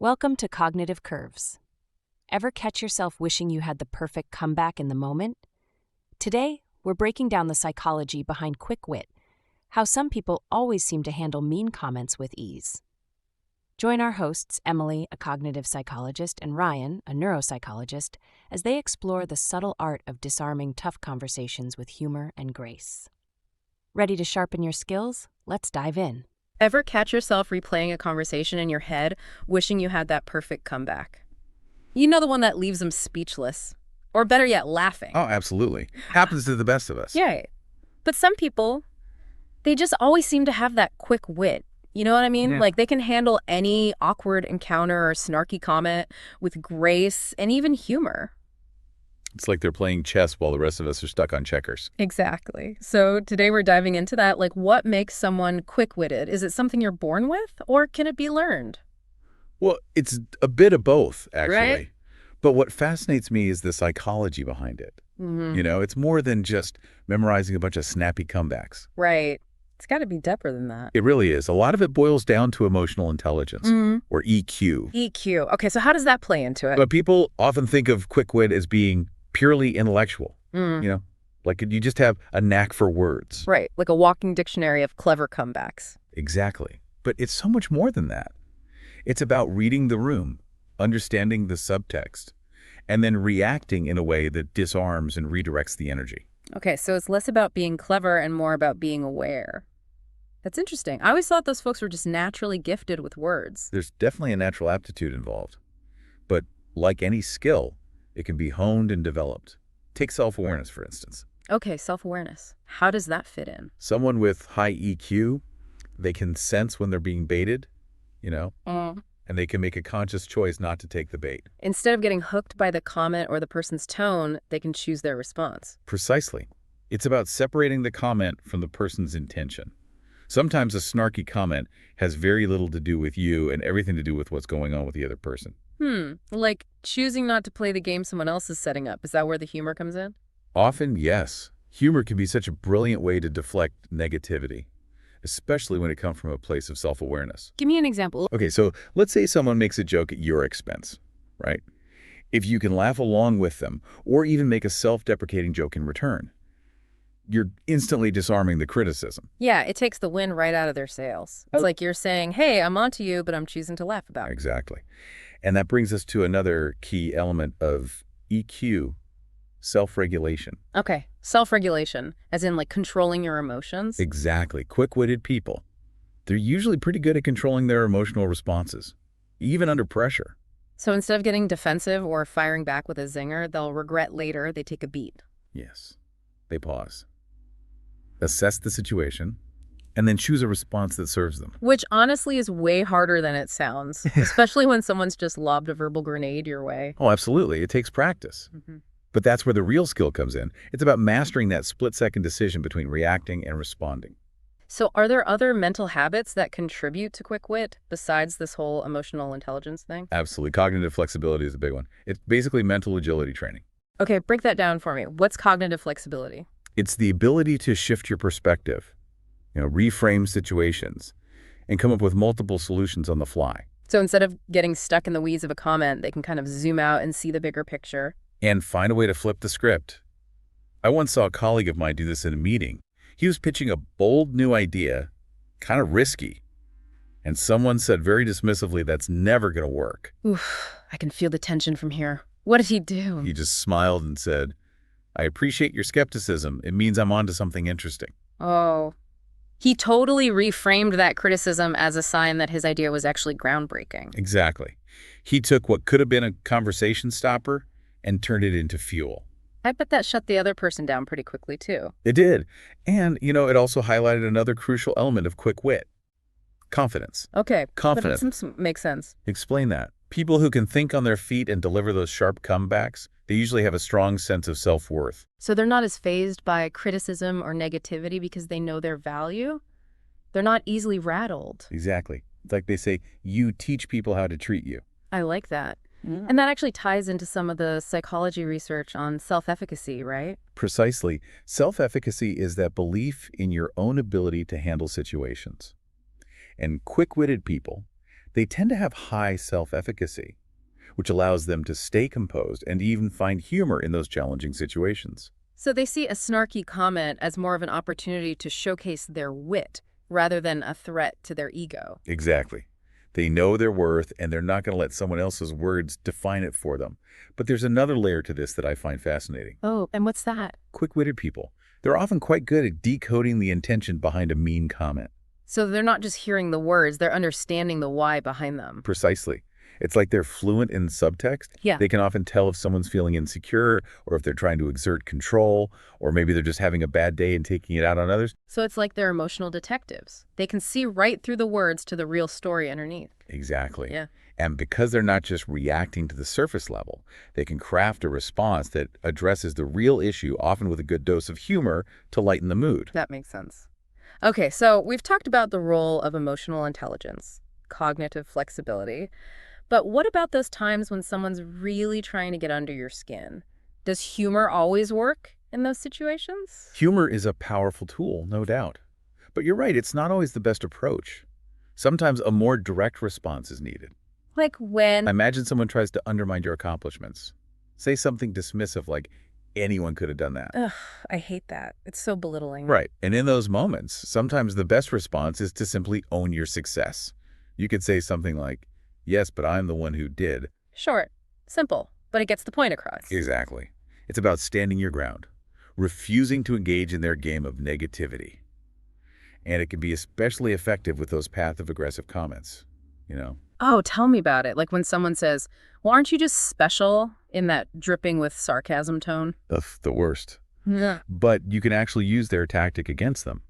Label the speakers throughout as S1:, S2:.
S1: Welcome to Cognitive Curves. Ever catch yourself wishing you had the perfect comeback in the moment? Today, we're breaking down the psychology behind quick wit, how some people always seem to handle mean comments with ease. Join our hosts, Emily, a cognitive psychologist, and Ryan, a neuropsychologist, as they explore the subtle art of disarming tough conversations with humor and grace. Ready to sharpen your skills? Let's dive in.
S2: Ever catch yourself replaying a conversation in your head, wishing you had that perfect comeback? You know, the one that leaves them speechless. Or better yet, laughing.
S3: Oh, absolutely. Happens to the best of us.
S2: Yeah. But some people, they just always seem to have that quick wit. You know what I mean?
S3: Yeah.
S2: Like, they can handle any awkward encounter or snarky comment with grace and even humor.
S3: It's like they're playing chess while the rest of us are stuck on checkers.
S2: Exactly. So today we're diving into that. Like, what makes someone quick-witted? Is it something you're born with, or can it be learned?
S3: Well, it's a bit of both, actually.
S2: Right?
S3: But what fascinates me is the psychology behind it.
S2: Mm-hmm.
S3: You know, it's more than just memorizing a bunch of snappy comebacks.
S2: Right. It's got to be deeper than that.
S3: It really is. A lot of it boils down to emotional intelligence, or EQ.
S2: EQ. Okay, so how does that play into it?
S3: But people often think of quick wit as being purely intellectual, you know, like you just have a knack for words.
S2: Right, like a walking dictionary of clever comebacks.
S3: Exactly. But it's so much more than that. It's about reading the room, understanding the subtext, and then reacting in a way that disarms and redirects the energy.
S2: Okay, so it's less about being clever and more about being aware. That's interesting. I always thought those folks were just naturally gifted with words.
S3: There's definitely a natural aptitude involved. But like any skill, it can be honed and developed. Take self-awareness, for instance.
S2: Okay, self-awareness. How does that fit in?
S3: Someone with high EQ, they can sense when they're being baited, you know, and they can make a conscious choice not to take the bait.
S2: Instead of getting hooked by the comment or the person's tone, they can choose their response.
S3: Precisely. It's about separating the comment from the person's intention. Sometimes a snarky comment has very little to do with you and everything to do with what's going on with the other person.
S2: Like choosing not to play the game someone else is setting up. Is that where the humor comes in?
S3: Often, yes. Humor can be such a brilliant way to deflect negativity, especially when it comes from a place of self-awareness.
S2: Give me an example.
S3: Okay, so let's say someone makes a joke at your expense, right? If you can laugh along with them, or even make a self-deprecating joke in return, you're instantly disarming the criticism.
S2: Yeah, it takes the wind right out of their sails. It's like you're saying, hey, I'm onto you, but I'm choosing to laugh about it.
S3: Exactly. And that brings us to another key element of EQ, self-regulation.
S2: Okay, self-regulation, as in like controlling your emotions.
S3: Exactly. Quick-witted people, they're usually pretty good at controlling their emotional responses, even under pressure.
S2: So instead of getting defensive or firing back with a zinger, they'll regret later they take a beat.
S3: Yes. They pause, assess the situation, and then choose a response that serves them.
S2: Which honestly is way harder than it sounds, especially when someone's just lobbed a verbal grenade your way.
S3: Oh, absolutely. It takes practice. But that's where the real skill comes in. It's about mastering that split-second decision between reacting and responding.
S2: So are there other mental habits that contribute to quick wit besides this whole emotional intelligence thing?
S3: Absolutely. Cognitive flexibility is a big one. It's basically mental agility training.
S2: Okay, break that down for me. What's cognitive flexibility?
S3: It's the ability to shift your perspective, you know, reframe situations, and come up with multiple solutions on the fly.
S2: So instead of getting stuck in the weeds of a comment, they can kind of zoom out and see the bigger picture.
S3: And find a way to flip the script. I once saw a colleague of mine do this in a meeting. He was pitching a bold new idea, kind of risky. And someone said very dismissively, that's never going to work.
S2: Oof, I can feel the tension from here. What did he do?
S3: He just smiled and said, I appreciate your skepticism. It means I'm onto something interesting.
S2: Oh. He totally reframed that criticism as a sign that his idea was actually groundbreaking.
S3: Exactly. He took what could have been a conversation stopper and turned it into fuel.
S2: I bet that shut the other person down pretty quickly, too.
S3: It did. And, you know, it also highlighted another crucial element of quick wit. Confidence.
S2: Okay.
S3: Confidence.
S2: But it makes sense.
S3: Explain that. People who can think on their feet and deliver those sharp comebacks, they usually have a strong sense of self-worth.
S2: So they're not as fazed by criticism or negativity because they know their value? They're not easily rattled.
S3: Exactly. It's like they say, you teach people how to treat you.
S2: I like that. And that actually ties into some of the psychology research on self-efficacy, right?
S3: Precisely. Self-efficacy is that belief in your own ability to handle situations. And quick-witted people They tend to have high self-efficacy, which allows them to stay composed and even find humor in those challenging situations.
S2: So they see a snarky comment as more of an opportunity to showcase their wit rather than a threat to their ego.
S3: Exactly. They know their worth, and they're not going to let someone else's words define it for them. But there's another layer to this that I find fascinating.
S2: Oh, and what's that?
S3: Quick-witted people. They're often quite good at decoding the intention behind a mean comment.
S2: So they're not just hearing the words, they're understanding the why behind them.
S3: Precisely. It's like they're fluent in subtext.
S2: Yeah.
S3: They can often tell if someone's feeling insecure, or if they're trying to exert control, or maybe they're just having a bad day and taking it out on others.
S2: So it's like they're emotional detectives. They can see right through the words to the real story underneath.
S3: Exactly.
S2: Yeah.
S3: And because they're not just reacting to the surface level, they can craft a response that addresses the real issue, often with a good dose of humor to lighten the mood.
S2: That makes sense. Okay, so we've talked about the role of emotional intelligence, cognitive flexibility. But what about those times when someone's really trying to get under your skin? Does humor always work in those situations?
S3: Humor is a powerful tool, no doubt. But you're right, it's not always the best approach. Sometimes a more direct response is needed.
S2: Like when?
S3: Imagine someone tries to undermine your accomplishments. Say something dismissive like, anyone could have done that.
S2: Ugh, I hate that. It's so belittling.
S3: Right. And in those moments, sometimes the best response is to simply own your success. You could say something like, yes, but I'm the one who did.
S2: Short, simple, but it gets the point across.
S3: Exactly. It's about standing your ground, refusing to engage in their game of negativity. And it can be especially effective with those passive-aggressive comments, you know?
S2: Oh, tell me about it. Like when someone says, well, aren't you just special, in that dripping with sarcasm tone?
S3: Ugh, the worst.
S2: Yeah.
S3: But you can actually use their tactic against them.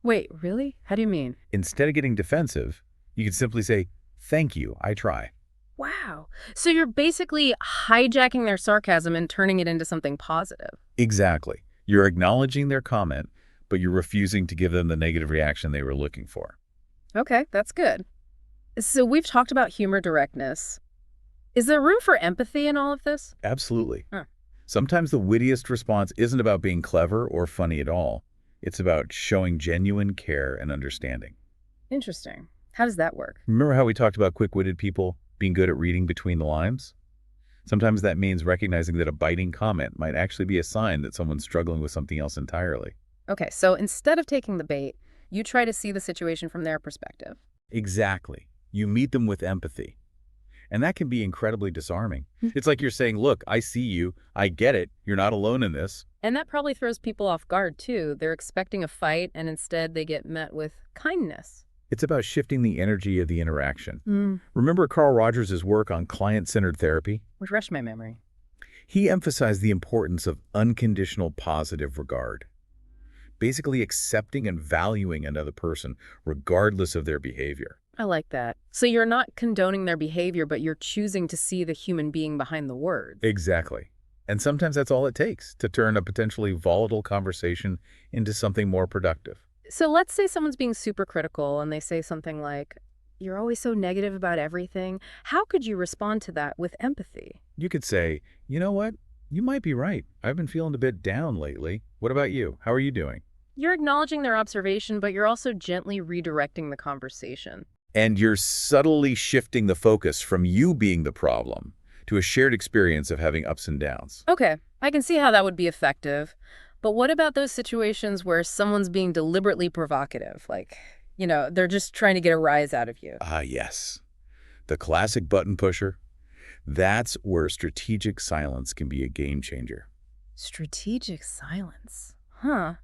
S2: Wait, really? How do you mean?
S3: Instead of getting defensive, you can simply say, thank you, I try.
S2: Wow. So you're basically hijacking their sarcasm and turning it into something positive.
S3: Exactly. You're acknowledging their comment, but you're refusing to give them the negative reaction they were looking for.
S2: Okay, that's good. So we've talked about humor directness. Is there room for empathy in all of this?
S3: Absolutely.
S2: Huh.
S3: Sometimes the wittiest response isn't about being clever or funny at all. It's about showing genuine care and understanding.
S2: Interesting. How does that work?
S3: Remember how we talked about quick-witted people being good at reading between the lines? Sometimes that means recognizing that a biting comment might actually be a sign that someone's struggling with something else entirely.
S2: Okay, so instead of taking the bait, you try to see the situation from their perspective.
S3: Exactly. You meet them with empathy. And that can be incredibly disarming. It's like you're saying, look, I see you. I get it. You're not alone in this.
S2: And that probably throws people off guard, too. They're expecting a fight, and instead they get met with kindness.
S3: It's about shifting the energy of the interaction. Remember Carl Rogers' work on client-centered therapy?
S2: Refresh my memory.
S3: He emphasized the importance of unconditional positive regard. Basically accepting and valuing another person regardless of their behavior.
S2: I like that. So you're not condoning their behavior, but you're choosing to see the human being behind the words.
S3: Exactly. And sometimes that's all it takes to turn a potentially volatile conversation into something more productive.
S2: So let's say someone's being super critical and they say something like, you're always so negative about everything. How could you respond to that with empathy?
S3: You could say, you know what? You might be right. I've been feeling a bit down lately. What about you? How are you doing?
S2: You're acknowledging their observation, but you're also gently redirecting the conversation.
S3: And you're subtly shifting the focus from you being the problem to a shared experience of having ups and downs.
S2: Okay, I can see how that would be effective. But what about those situations where someone's being deliberately provocative? Like, they're just trying to get a rise out of you.
S3: Ah, yes. The classic button pusher. That's where strategic silence can be a game changer.
S2: Strategic silence? Huh.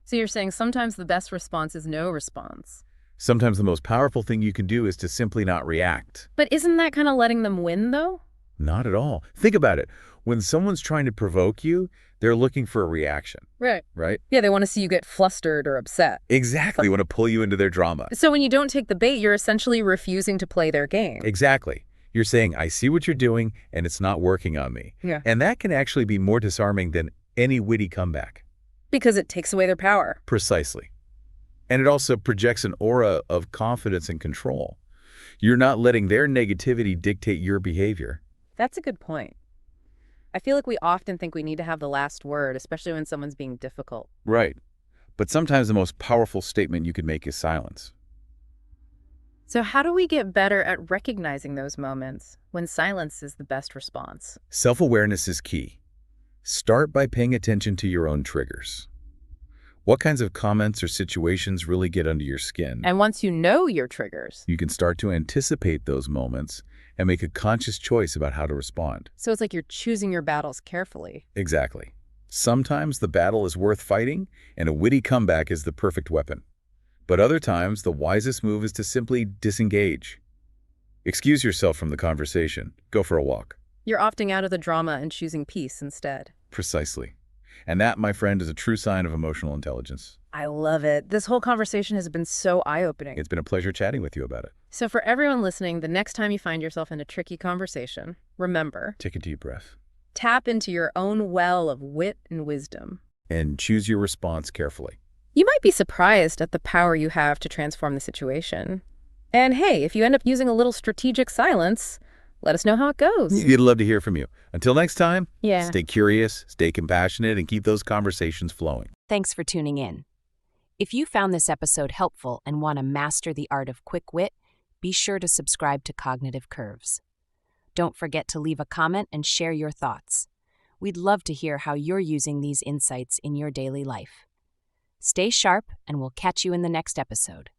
S2: So you're saying sometimes the best response is no response.
S3: Sometimes the most powerful thing you can do is to simply not react.
S2: But isn't that kind of letting them win, though?
S3: Not at all. Think about it. When someone's trying to provoke you, they're looking for a reaction. Right?
S2: Yeah, they want to see you get flustered or upset.
S3: Exactly. They want to pull you into their drama.
S2: So when you don't take the bait, you're essentially refusing to play their game.
S3: Exactly. You're saying, I see what you're doing, and it's not working on me.
S2: Yeah.
S3: And that can actually be more disarming than any witty comeback.
S2: Because it takes away their power.
S3: Precisely. And it also projects an aura of confidence and control. You're not letting their negativity dictate your behavior.
S2: That's a good point. I feel like we often think we need to have the last word, especially when someone's being difficult.
S3: Right. But sometimes the most powerful statement you can make is silence.
S2: So how do we get better at recognizing those moments when silence is the best response?
S3: Self-awareness is key. Start by paying attention to your own triggers. What kinds of comments or situations really get under your skin?
S2: And once you know your triggers,
S3: You can start to anticipate those moments and make a conscious choice about how to respond.
S2: so it's like you're choosing your battles carefully.
S3: Exactly. Sometimes the battle is worth fighting, and a witty comeback is the perfect weapon. But other times, the wisest move is to simply disengage. Excuse yourself from the conversation. Go for a walk.
S2: You're opting out of the drama and choosing peace instead.
S3: Precisely. And that, my friend, is a true sign of emotional intelligence.
S2: I love it. This whole conversation has been so eye-opening.
S3: It's been a pleasure chatting with you about it.
S2: So for everyone listening, the next time you find yourself in a tricky conversation, remember,
S3: Take a deep breath
S2: tap into your own well of wit and wisdom.
S3: and choose your response carefully.
S2: You might be surprised at the power you have to transform the situation. And hey, if you end up using a little strategic silence, let us know how it goes.
S3: We'd love to hear from you. Until next time,
S2: Yeah.
S3: stay curious, stay compassionate, and keep those conversations flowing.
S1: Thanks for tuning in. If you found this episode helpful and want to master the art of quick wit, be sure to subscribe to Cognitive Curves. Don't forget to leave a comment and share your thoughts. We'd love to hear how you're using these insights in your daily life. Stay sharp, and we'll catch you in the next episode.